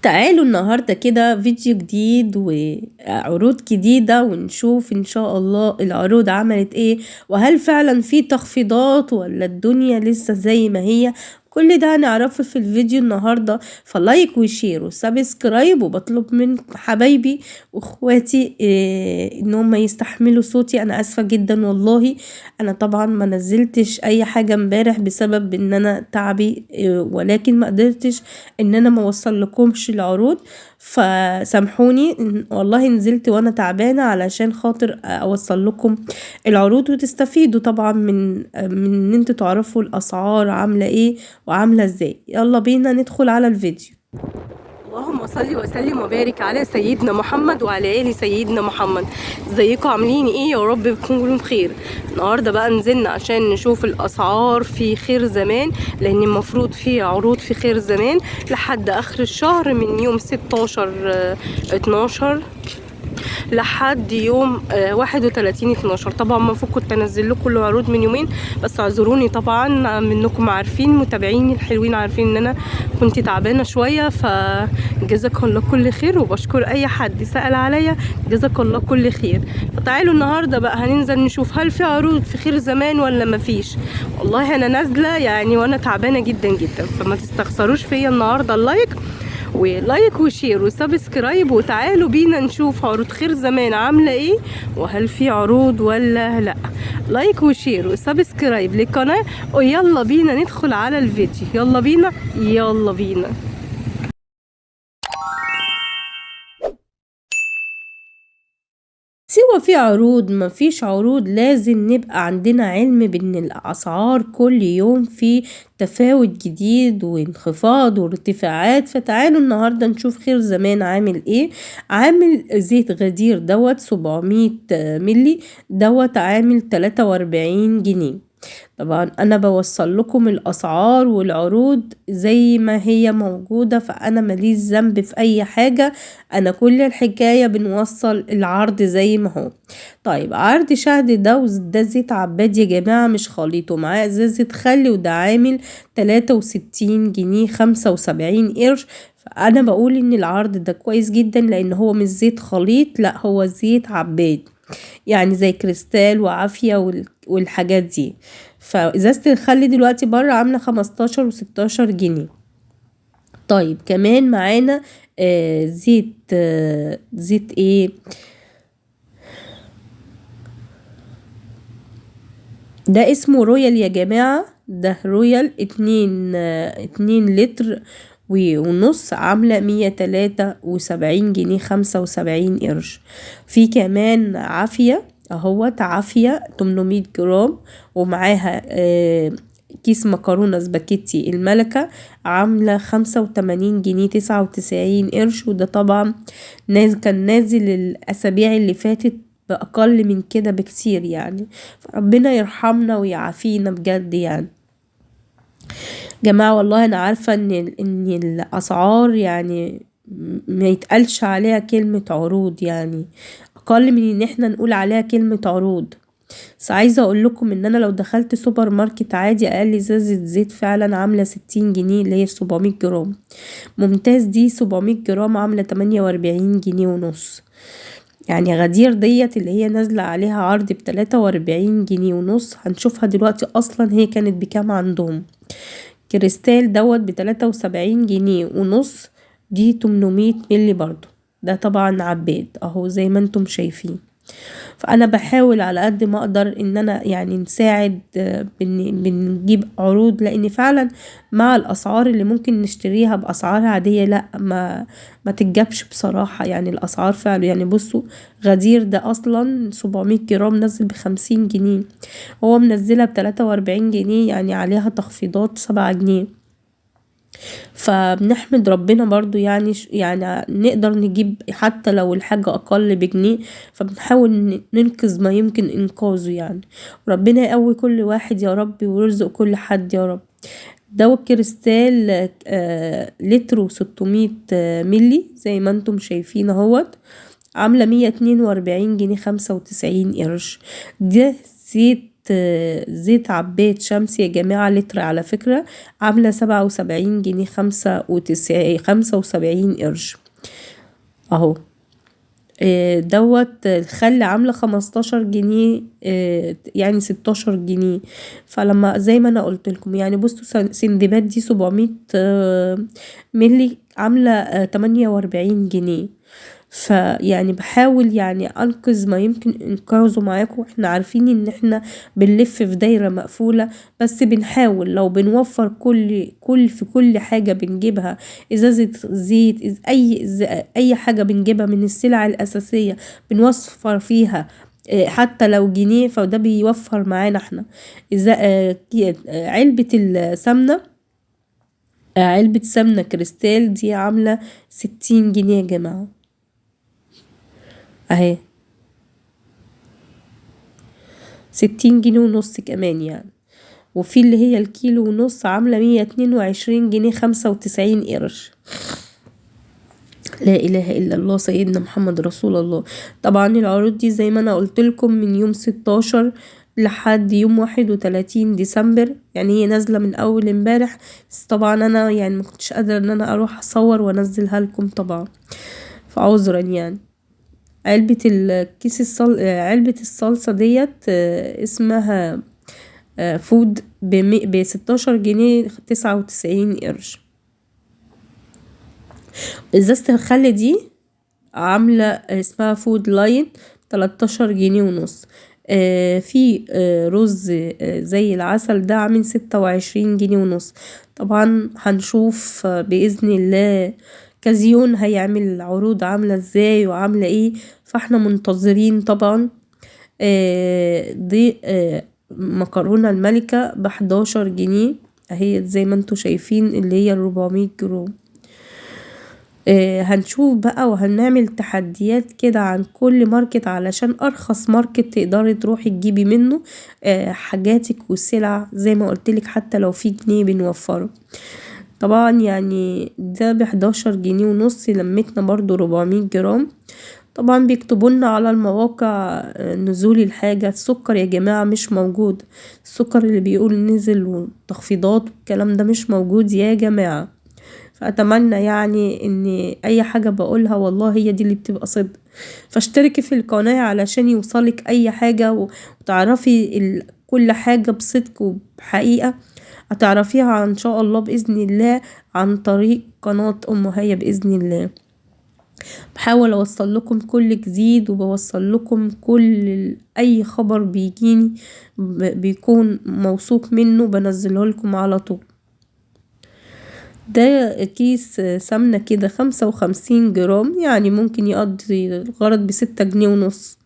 تعالوا النهاردة كده فيديو جديد وعروض جديدة ونشوف ان شاء الله العروض عملت ايه، وهل فعلا في تخفيضات ولا الدنيا لسه زي ما هي. كل ده هنعرفه في الفيديو النهاردة. فلايك وشير وسبسكرايب، وبطلب من حبايبي واخواتي ان هم يستحملوا صوتي. انا اسفة جدا والله، انا طبعا ما نزلتش اي حاجة امبارح بسبب ان انا تعبي، ولكن ما قدرتش ان انا ما اوصل لكمش العروض، فسامحوني. والله نزلت وانا تعبانة علشان خاطر اوصل لكم العروض وتستفيدوا طبعا من ان انتوا تعرفوا الاسعار عاملة ايه وعاملة ازاي. يلا بينا ندخل على الفيديو. اللهم صل وسلم وبارك على سيدنا محمد وعلى آل سيدنا محمد. ازيكم عاملين ايه؟ يا رب تكونوا بخير. النهارده بقى نزلنا عشان نشوف الاسعار في خير زمان، لان المفروض في عروض في خير زمان لحد اخر الشهر من يوم 16/12 لحد يوم 31/12. طبعا المفروض كنت انزل لكم العروض من يومين، بس اعذروني طبعا، منكم عارفين متابعين الحلوين عارفين ان انا كنت تعبانه شويه، فجزاك الله كل خير، وبشكر اي حد سأل عليا، جزاك الله كل خير. فتعالوا النهارده بقى هننزل نشوف هل في عروض في خير زمان ولا مفيش. والله انا نازله يعني وانا تعبانه جدا جدا، فما تستخسروش فيا النهارده ولايك وشير وسبسكرايب، وتعالوا بينا نشوف عروض خير زمان عاملة ايه وهل في عروض ولا لا. لايك وشير وسبسكرايب للقناة، ويلا بينا ندخل على الفيديو. يلا بينا يلا بينا. سوى في عروض ما فيش عروض، لازم نبقى عندنا علم بان الاسعار كل يوم في تفاوت جديد وانخفاض وارتفاعات. فتعالوا النهاردة نشوف خير زمان عامل ايه. عامل زيت غدير دوت 700 ملي، دوت عامل 43 جنيه. طبعا انا بوصل لكم الاسعار والعروض زي ما هي موجودة، فانا ماليش ذنب في اي حاجة، انا كل الحكاية بنوصل العرض زي ما هو. طيب عرض شهد ده زيت عباد يا جماعة، مش خليط، ومعاه ازازة خل، وده عامل 63 جنيه 75 قرش. فانا بقول ان العرض ده كويس جدا، لان هو مش زيت خليط، لا هو زيت عباد، يعني زي كريستال وعافية والحاجات دي. فإزازة الخل دلوقتي بره عاملة 15 و16 جنيه. طيب كمان معانا زيت ايه ده؟ اسمه رويال يا جماعة، ده رويال 2 لتر ونص، عاملة 173 جنيه 75 قرش. في كمان عافية اهوت، عافية 800 جرام، ومعاها كيس مكرونة سباكيتي الملكة، عاملة 85 جنيه 99 قرش. وده طبعا كان نازل الأسابيع اللي فاتت بأقل من كده بكتير يعني، فربنا يرحمنا ويعافينا بجد يعني. جماعة والله أنا عارفة إن الأسعار يعني ما يتقالش عليها كلمة عروض، يعني أقل من إن احنا نقول عليها كلمة عروض. بس عايزة اقول لكم ان انا لو دخلت سوبر ماركت عادي، اقل ازازة زيت فعلا عاملة 60 جنيه، اللي هي 700 جرام ممتاز. دي 700 جرام عاملة 48 جنيه ونص. يعني غدير ديت اللي هي نازلة عليها عرض ب43 جنيه ونص، هنشوفها دلوقتي اصلا هي كانت بكام عندهم. كريستال دوت ب73 جنيه ونص، دي 800 ملي برضو، ده طبعا عباد اهو زي ما انتم شايفين. فانا بحاول على قد ما اقدر ان انا يعني نساعد، بنجيب عروض، لان فعلا مع الاسعار اللي ممكن نشتريها باسعار عادية لا ما تتجابش بصراحة. يعني الاسعار فعلا يعني بصوا، غدير ده اصلا 700 جرام نزل ب50 جنيه، هو منزلها ب43 جنيه، يعني عليها تخفيضات 7 جنيه. فبنحمد ربنا برضو، يعني نقدر نجيب حتى لو الحاجة أقل بجنيه، فبنحاول ننقذ ما يمكن إنقاذه يعني. وربنا يقوي كل واحد يا رب، ويرزق كل حد يا رب. دواء كريستال لتر و600 ملي زي ما انتم شايفين اهوت، عاملة 142 جنيه 95 قرش. ده زيت زيت عباد شمس يا جماعة لتر على فكرة عاملة 77 جنيه 75 قرش اهو. دوت الخل عاملة 15 جنيه، يعني 16 جنيه. فلما زي ما انا قلت لكم يعني بصوا سندباد دي 700 ملي عاملة 48 جنيه. فيعني بحاول يعني انقذ ما يمكن انقاذه معاكم. احنا عارفين ان احنا بنلف في دايرة مقفولة، بس بنحاول لو بنوفر في كل حاجة بنجيبها، ازازة زيت اي حاجة بنجيبها من السلع الاساسية بنوفر فيها حتى لو جنيه، فده بيوفر معانا احنا. اذا علبة السمنة، علبة سمنة كريستال دي عاملة 60 جنيه يا جماعة اهي، 60 جنيه ونص كمان يعني. وفي اللي هي الكيلو ونص عاملة 122 جنيه 95 قرش. لا إله إلا الله سيدنا محمد رسول الله. طبعا العروض دي زي ما أنا قلتلكم من يوم 16 لحد يوم 31 ديسمبر، يعني هي نازلة من أول امبارح، بس طبعا أنا يعني مكنتش قادرة إن أنا أروح أصور وأنزلها لكم طبعا، فعذرا يعني. علبة علبة الصلصة ديت اسمها فود ب16 جنيه 99 قرش. ازازة الخل دي عاملة اسمها فود لاين 13 جنيه ونص. في رز زي العسل ده عامل 26 جنيه ونص. طبعا هنشوف بإذن الله كازيون هيعمل عروض عاملة ازاي وعاملة ايه، فاحنا منتظرين طبعا. دي مكرونة الملكة ب11 جنيه اهي زي ما انتوا شايفين اللي هي 400 جرام. هنشوف بقى وهنعمل تحديات كده عن كل ماركت علشان ارخص ماركت تقدري تروحي تجيبي منه حاجاتك والسلع زي ما قلتلك، حتى لو في جنيه بنوفره. طبعا يعني ده ب11 جنيه ونص، لمتنا برضو 400 جرام. طبعا بيكتبولنا على المواقع نزول الحاجة. السكر يا جماعة مش موجود، السكر اللي بيقول نزل وتخفيضات والكلام ده مش موجود يا جماعة. فأتمنى يعني ان اي حاجة بقولها والله هي دي اللي بتبقى صدق. فاشتركي في القناة علشان يوصلك اي حاجة وتعرفي كل حاجة بصدق وبحقيقة، هتعرفيها ان شاء الله بإذن الله عن طريق قناة ام هيا بإذن الله. بحاول اوصل لكم كل جديد وبوصل لكم اي خبر بيجيني بيكون موثوق منه بنزله لكم على طول. ده كيس سمنة كده 55 جرام، يعني ممكن يقضي الغرض ب6 جنيه ونص.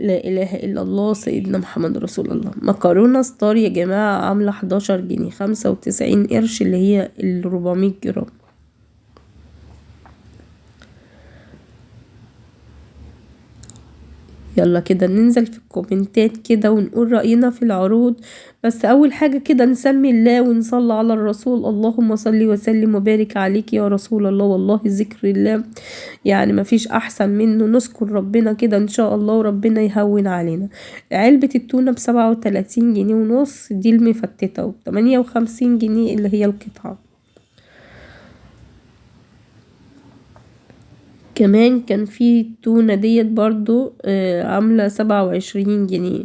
لا إله إلا الله سيدنا محمد رسول الله. مكرونة ستار يا جماعة عاملة 11 جنيه 95 قرش اللي هي 400 جرام. يلا كده ننزل في الكومنتات كده ونقول رأينا في العروض. بس اول حاجة كده نسمي الله ونصلي على الرسول. اللهم صل وسلم وبارك عليك يا رسول الله. والله ذكر الله يعني مفيش احسن منه، نذكر ربنا كده ان شاء الله وربنا يهون علينا. علبة التونة ب37 جنيه ونص دي المفتتة، و58 جنيه اللي هي القطعة. كمان كان في التونة ديت برضو عاملة 27 جنيه.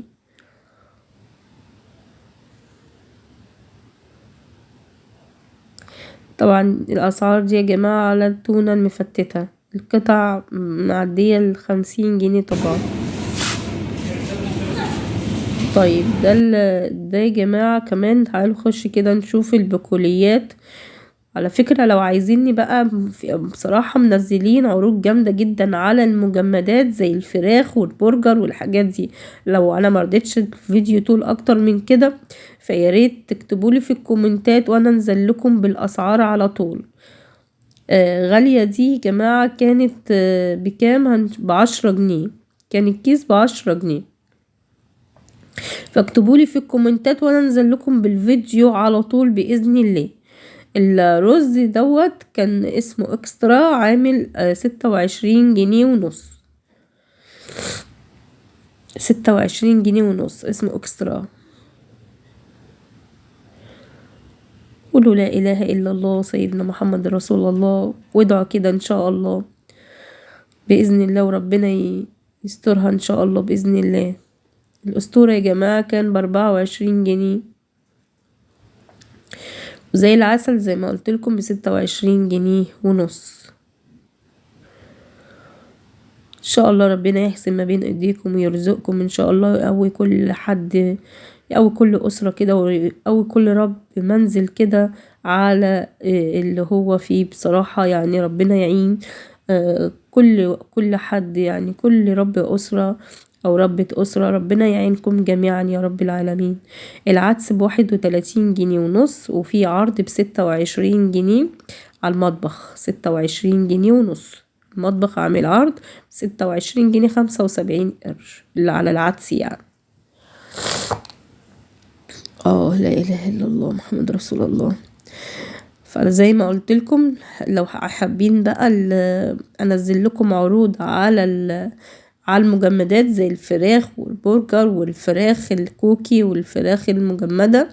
طبعا الأسعار دي يا جماعة على التونة المفتتة، القطع معدية 50 جنيه طبعا. طيب ده يا جماعة كمان تعالوا نخش كده نشوف البقوليات. على فكرة لو عايزيني بقى بصراحة منزلين عروض جامدة جدا على المجمدات زي الفراخ والبرجر والحاجات دي. لو انا مرضتش الفيديو طول اكتر من كده فياريت تكتبولي في الكومنتات وانا انزل لكم بالاسعار على طول. غالية دي يا جماعة كانت بكام؟ ب10 جنيه، كان الكيس ب10 جنيه. فاكتبولي في الكومنتات وانا انزل لكم بالفيديو على طول بإذن الله. الرز دوت كان اسمه اكسترا عامل 26 جنيه ونص. 26 جنيه ونص، اسمه اكسترا. قولوا لا اله الا الله سيدنا محمد رسول الله، وادعوا كده ان شاء الله باذن الله، وربنا يسترها ان شاء الله باذن الله. الاسطورة يا جماعة كان ب24 جنيه، وزي العسل زي ما قلتلكم ب26 جنيه ونص. ان شاء الله ربنا يحسن ما بين ايديكم ويرزقكم ان شاء الله، يقوي كل حد، يقوي كل اسرة كده، ويقوي كل رب منزل كده على اللي هو فيه بصراحة. يعني ربنا يعين كل حد، يعني كل رب اسرة او ربة اسرة، ربنا يعينكم جميعا يا رب العالمين. العدس ب31 جنيه ونص، وفي عرض ب26 جنيه على المطبخ، 26 جنيه ونص. المطبخ عامل عرض 26 جنيه 75 قرش اللي على العدس يعني. لا اله الا الله محمد رسول الله. فانا زي ما قلت لكم، لو حابين بقى انزل لكم عروض على المجمدات زي الفراخ والبرجر والفراخ الكوكي والفراخ المجمدة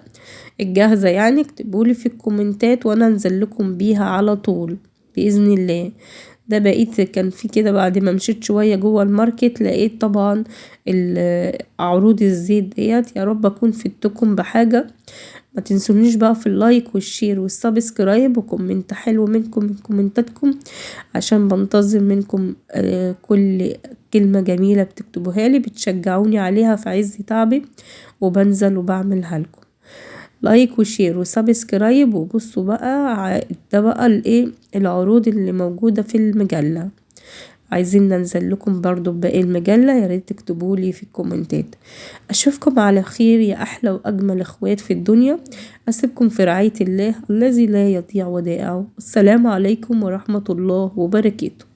الجاهزة، يعني اكتبولي في الكومنتات وانا انزل لكم بيها على طول بإذن الله. ده بقيت كان في كده بعد ما مشيت شوية جوه الماركت، لقيت طبعا عروض الزيت ديت. يا رب اكون فدتكم بحاجة. ما تنسونيش بقى في اللايك والشير والسبسكرايب وكومنت حلو منكم من كومنتاتكم، عشان بنتظر منكم كل كلمة جميلة بتكتبوها لي، بتشجعوني عليها في عز تعبي، وبنزل وبعملها لكم. لايك وشير وسبسكرايب. وبصوا بقى ده بقى العروض اللي موجودة في المجلة، عايزين ننزل لكم برضو بباقي المجلة، يا ريت تكتبولي في الكومنتات. اشوفكم على خير يا احلى واجمل اخوات في الدنيا. اسيبكم في رعاية الله الذي لا يضيع ودائعه. السلام عليكم ورحمة الله وبركاته.